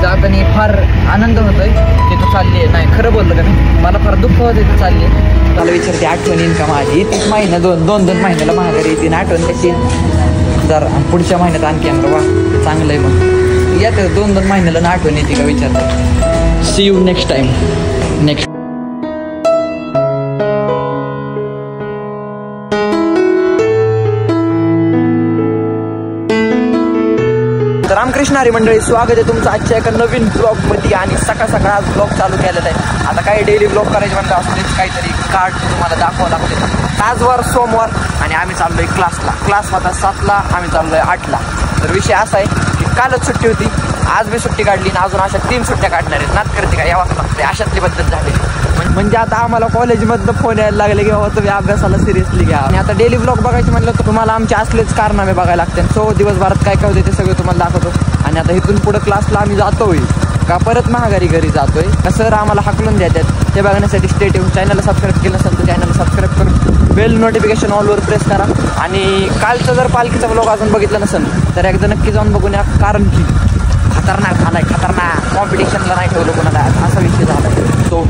जाताना फार आनंद होतोय की तू चालली आहे. नाही खरं बोललं का मी, मला फार दुःख होतं तू चालली आहे. मला विचारते आठवण येईन का माझी, तीच महिना दोन महिन्याला महागारी येते, आठवण कशी जर पुढच्या महिन्यात आणखी आणलं वा चांगलं आहे. मग या तर 2 महिन्याला आठवण येते का विचारते. See you next time. Next Ramkrishna Hari मंडळी, स्वागत आहे तुमचं आजच्या एका नवीन ब्लॉगमध्ये. आणि सकाळ आज ब्लॉग चालू केलेला आहे. आता काही डेली ब्लॉग करायचे म्हणलं असलेच काहीतरी कार्ड तुम्हाला दाखवावं लागते. आजवर सोमवार आणि आम्ही चाललोय क्लासला. क्लास होता 7ला, आम्ही चाललोय 8ला. तर विषय असा आहे की कालच सुट्टी होती, आज मी सुट्टी काढली आणि अजून अशा 3 सुट्ट्या काढणार आहेत. नात करते का यावंच लागते, अशातली पद्धत झाली. म्हणजे आता आम्हाला कॉलेजमधनं फोन यायला लागले की बाबा तुम्ही अभ्यासाला सिरियसली घ्या. आणि आता डेली ब्लॉग बघायचे म्हटलं तर तुम्हाला आमचे असलेच कारनामे बघायला लागते. सो दिवसभरात काय काय होते ते सगळं तुम्हाला दाखवतो. आणि आता इथून पुढं क्लासला आम्ही जातोय का परत महागारी घरी जातोय का सर आम्हाला हाकलून देतात ते बघण्यासाठी स्टे ट्यून. चॅनलला सबस्क्राईब केलं असेल तर चॅनलला सबस्क्राईब करून बेल नोटिफिकेशन ऑलवर प्रेस करा. आणि कालचं जर पालखीचा ब्लॉग अजून बघितला नसेल तर एकदा नक्की जाऊन बघून या, कारण की खतरनाक झालाय, खतरनाक. कॉम्पिटिशनला नाही ठेवलं कोणाला, असा विषय झाला. तो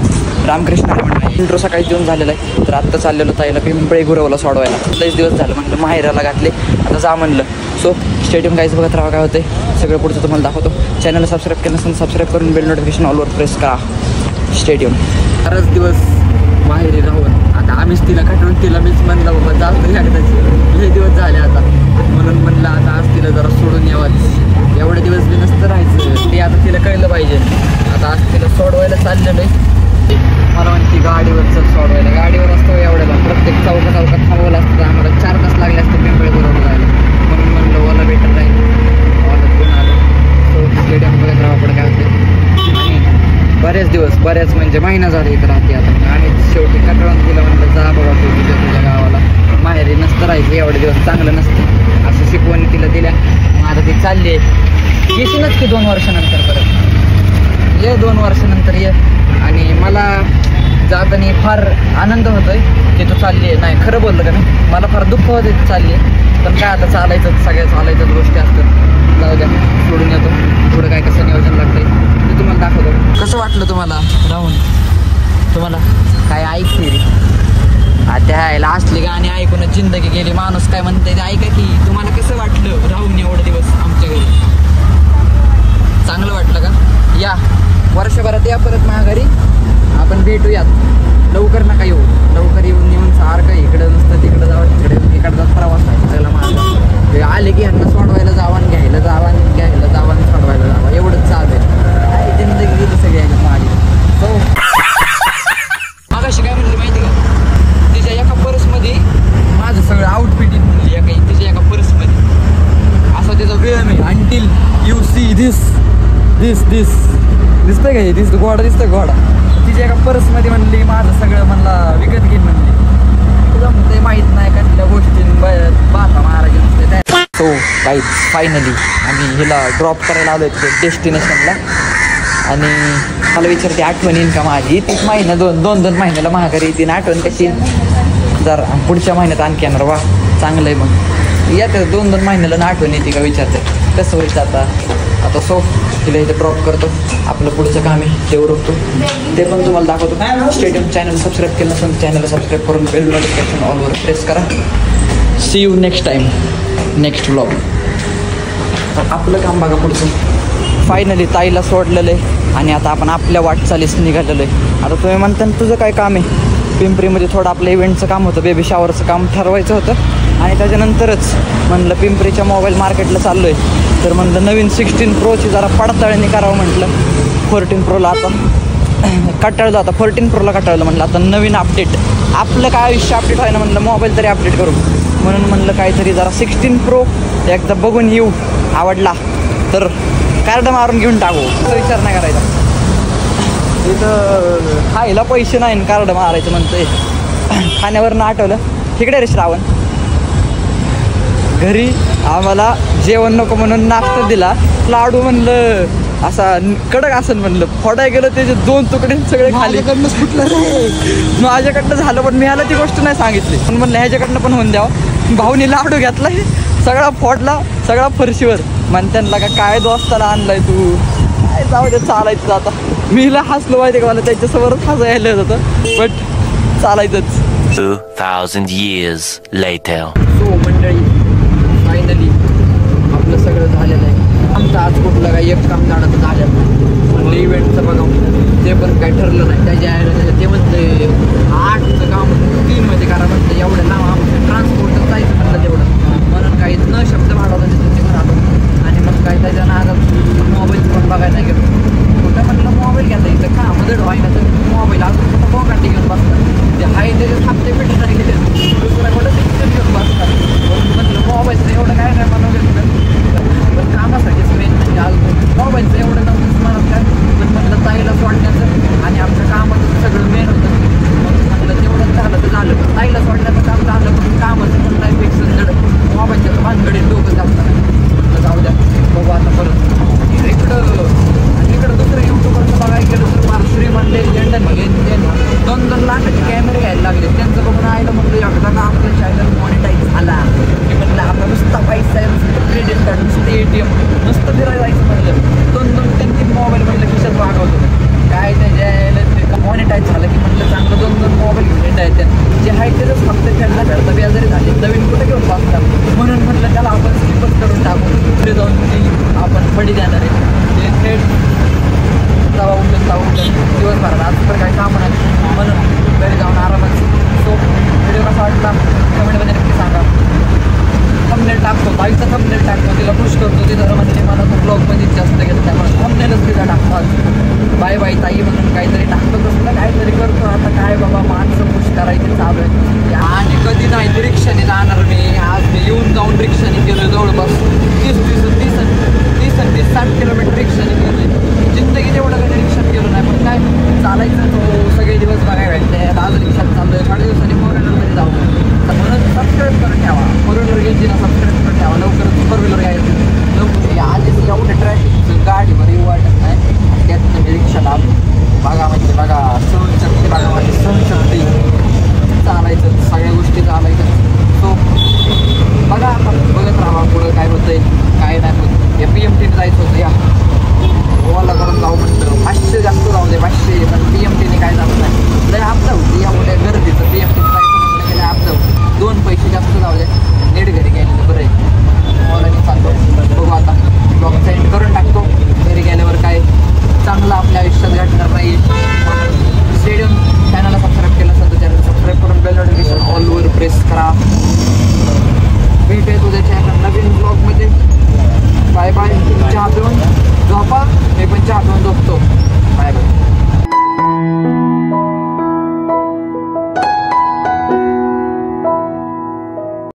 रामकृष्ण हरी मंडळी इंट्रो सकाळी देऊन झालेला आहे. तर आत्ता चाललेलो ताईला पिंपळे गुरवला सोडवायला. लईच दिवस झालं म्हणलं माहेराला घातले, आता जा म्हणलं. सो स्टेडियम काहीच बघत राहा काय होते सगळं पुढचं तुम्हाला दाखवतो. चॅनलला सबस्क्राईब केलं नसेल सबस्क्राईब करून बेल नोटिफिकेशन ऑलवर प्रेस करा. स्टेडियम बराच दिवस माहेरी राहून आता आम्हीच तिला कटवून तिला मीच म्हणलं बाबा जास्त एकदाची लई दिवस झाले आता, म्हणून म्हणलं आता आज तिला जरा सोडून यावंच. एवढे दिवस बी नसतं राहायचं ते आता तिला कळलं पाहिजे. आता आज तिला सोडवायला चाललेलं आहे. मला म्हणते गाडीवर चल सोडवायला. गाडीवर असतो एवढ्याला प्रत्येक चौकात थांबवलं असतं. आम्हाला 4 तास लागले असते पिंपळे गुरवला जायला. म्हणून म्हणलं ओला बेटर राहील, ओला घेऊन आलो. सो स्टेडियम बघत राहा पुढे काय होते. आणि बऱ्याच म्हणजे महिना झाला इथं राहते आता. आणि शेवटी कटवून तिला म्हणलं जा बाबा तू तुझ्या गावाला, माहेरी नसतं राहायचं एवढे दिवस, चांगलं नसतं असं शिकवणी तिला दिल्या. मग आता ती चालली आहे. येशीनच की 2 वर्षानंतर परत ये, 2 वर्षानंतर ये. आणि मला जाताना फार आनंद होतोय की तू चालली आहे. नाही खरं बोललं का मी, मला फार दुःख होते तू चालली आहे. पण काय आता चालायचं, सगळ्या चालायच्याच गोष्टी असतात. जाऊ द्या, सोडून येतो. पुढं काय कसं नियोजन लागतंय ते तुम्हाला दाखवतो. कसं वाटलं तुम्हाला राहून? तुम्हाला काय ऐकते रे आता ह्याला असली गाणी ऐकूनच जिंदगी गेली. माणूस काय म्हणते ते ऐका की. तुम्हाला कसं वाटलं राहून एवढे दिवस आमच्या घरी? चांगलं वाटलं का? या वर्षभरात या परत महागारी, आपण भेटूयात. लवकर नका येऊ, लवकर येऊन सारखं इकडं नुसतं तिकडं जावं, तिकडचा प्रवास आहे त्याला माझा. आले की ह्यांना सोडवायला जावा, घ्यायला जावा, सोडवायला जावा, एवढंच चालू आहे. काय जिंदगी गेली सगळी आहे माझी. हो मागाशी काय म्हणली माहिती का, तिच्या एका पर्समध्ये माझं सगळं आउटफिट म्हणली तिच्या एका पर्समध्ये. असा त्याचा वेळ नाही. अंटिल यू सी दिस दिसतंय का हे, दिसतं घोडा, दिसतं घोडा. तिच्या एका पर्समध्ये म्हणली माझं सगळं म्हणला विकत घेईन म्हणली. तुला म्हणते माहीत नाही का तिला गोष्टी बाता महाराज नसते. तो काहीच फायनली आम्ही हिला ड्रॉप करायला आलो तिथे डेस्टिनेशनला. आणि मला विचारते आठवण येईन का माझी, तीच महिना 2 महिन्याला महागारी येते. आठवण कशी जर पुढच्या महिन्यात आणखी येणार वा चांगलं आहे. मग या तर 2 महिन्याला आठवण येते का विचारते. कसं व्हायचं आता सो तिला इथे ड्रॉप करतो. आपलं पुढचं काम आहे ते उरकतो, ते पण तुम्हाला दाखवतो. स्टेडियम चॅनल सबस्क्राईब केलं नसेल चॅनलला सबस्क्राईब करून बेल नोटिफिकेशन ऑलवर प्रेस करा. See you next time, next blog. आपलं काम बघा पुढचं. फायनली ताईला सोडलेलं आहे आणि आता आपण आपल्या वाटचालीस निघालेलो आहे. आता तुम्ही म्हणता तुझं काय काम आहे? पिंपरीमध्ये थोडं आपलं इव्हेंटचं काम होतं, बेबी शॉवरचं काम ठरवायचं होतं. आणि त्याच्यानंतरच म्हणलं पिंपरीच्या मोबाईल मार्केटला चाललो आहे. तर म्हणलं नवीन 16 प्रोची जरा पडताळणी करावं म्हटलं. 14 प्रोला आता कटाळलं, आता 14 प्रोला कटाळलं. म्हटलं आता नवीन अपडेट, आपलं काय आयुष्य अपडेट व्हायला म्हणलं मोबाईल तरी अपडेट करू. म्हणून म्हणलं काहीतरी जरा 16 प्रो एकदा बघून येऊ, आवडला तर कार्ड मारून घेऊन टाकू, असा विचार नाही करायचा. इथं खायला पैसे नाही कार्ड मारायचं म्हणतंय. खाण्यावरनं आठवलं तिकडे रे श्रावण, घरी आम्हाला जेवण नको म्हणून नाश्ता दिला. लाडू म्हणलं असा कडक असेल म्हणलं, फोडाय गेलं त्याचे 2 तुकडे सगळे खालीकडनं सुटलं रे. माझ्याकडनं झालं पण मी ह्याला ती गोष्ट नाही सांगितली. पण म्हणलं ह्याच्याकडनं पण होऊन द्यावं. भाऊनी लाडू घेतला सगळा फोडला, सगळा फरशीवर. म्हणत्यांना का काय दोस्ताला आणलाय तू, काय जाऊ दे, चालायचं आता. मी हिला हसलो माहिती का, मला त्यांच्यासमोरच हसायला येत होतं, बट चालायचंच. 2000 years later. सो मंडळी, फायनली आपलं सगळं झालेलं आहे. आमचं आज कुठलं काही एक काम झालं झालेलं नाही. म्हणलं इव्हेंटचं बघा, ते पण काही ठरलं नाही. त्याच्या ते म्हणते